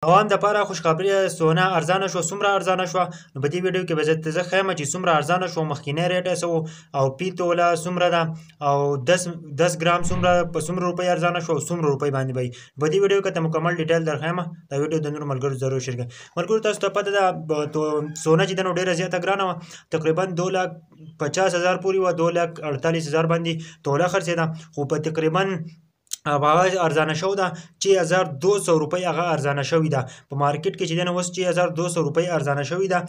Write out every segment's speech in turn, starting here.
عوام دپاره خوشخبري سونه ارزانه شوه. څومره ارزانه شوه نو په دې ویډیو کې به درته زه ښیم چې څومره ارزانه شوه. مخکینی ریټ یې څه و او پي توله څومره ده او 10 ګرام څومره په څومره روپۍ ارزانه شوه او څومره روپۍ باندې به وي. په دې ویډیو کې ته مکمل ډیټیل درښیم. دا ویډیو د نورو ملګرو ضرور شیر کړئ. ملګرو تاسو ته پته ده سونه چې ده نو ډېره زیاته ګرانه وه، تقریبا 2,50,000 پورې وه، 2,48,000 باندې توله خرڅېده، خو په تقریبا هغه ارزانه شوې ده 6200 روپۍ هغه ارزانه شوې ده په مارکیټ کې چې دی نو اوس 6200 روپۍ ارزانه شوې ده.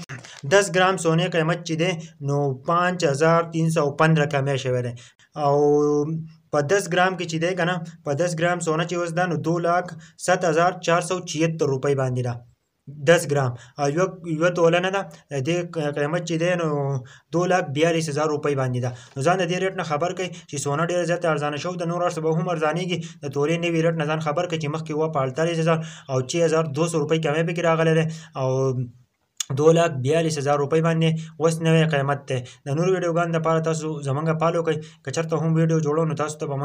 10 ګرام سونې قیمت چې دی نو 5315 کمی شوی دی او په 10 ګرام کې چې دی که نه په 10 ګرام سونه چې اوس ده نو 2,07,476 روپۍ باندې ده 10 ګرام او یوه توله نه ده. د دې قیمت چې دی نو 2,42,000 روپۍ باندې ده. نو ځان د دې ریټ نه خبر کړئ چې سونه ډېره زیاته ارزانه شوې ده. نور هر څه به هم ارزانېږي. د تولې نوي ریټ نه ځان خبر کړئ چې مخکې وه په 48,000 او 6,200 روپۍ کمی پکې راغلی دی او 2,42,000 روپۍ باندې اوس نوی قیمت دی. د نورو ویډیوګانو دپاره تاسو زمونږ فالو کړئ. که چېرته هم ویډیو جوړو نو تاسو ته به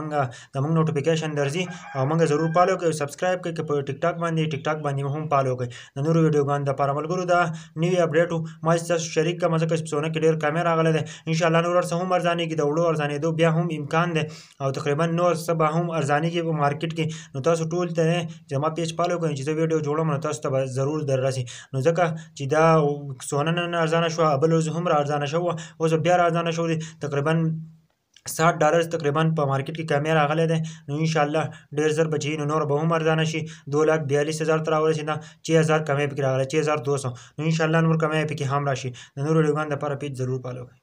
زمونږ نوټیفیکیشن درځي او موږ ضرور فالو کړئ او سبسکرایب کړئ. که په ټیک ټاک باندې هم فالو کړئ. د نورو ویډیوګانو دپاره ملګرو دا نوي اپډیټ و ما چې تاسو شریک کړم ځکه چې په سونه کې ډېر کمی راغلی دی. انشاءالله نور هر څه هم ارزانېږي. د وړو ارزانېدو بیا هم امکان دی او تقریبا نور څه به هم ارزانېږي په مارکیټ کې. نو تاسو ټول ته زما پیج فالو کړئ چې زه ویډیو جوړوم نو تاسو ته به ضرور در رسي. نو ځکه چې دا سونه نن ارزانه شوه، بل ورځ هم را ارزانه شوه، اوس بیا را ارزانه شوه دی. تقریبا $60 تقریبا په مارکیټ کې کمی راغلی دی. نو انشاءالله ډېر ژر به چې نو نور به هم ارزانه شي. 2,42,000 ته راورسېده، 6,000 کمی پکې راغلی، 6,200. نو انشاءالله نور کمی پکې هم راشي. د نورو ویډیوګانو دپاره پیج ضرور فالو کړئ.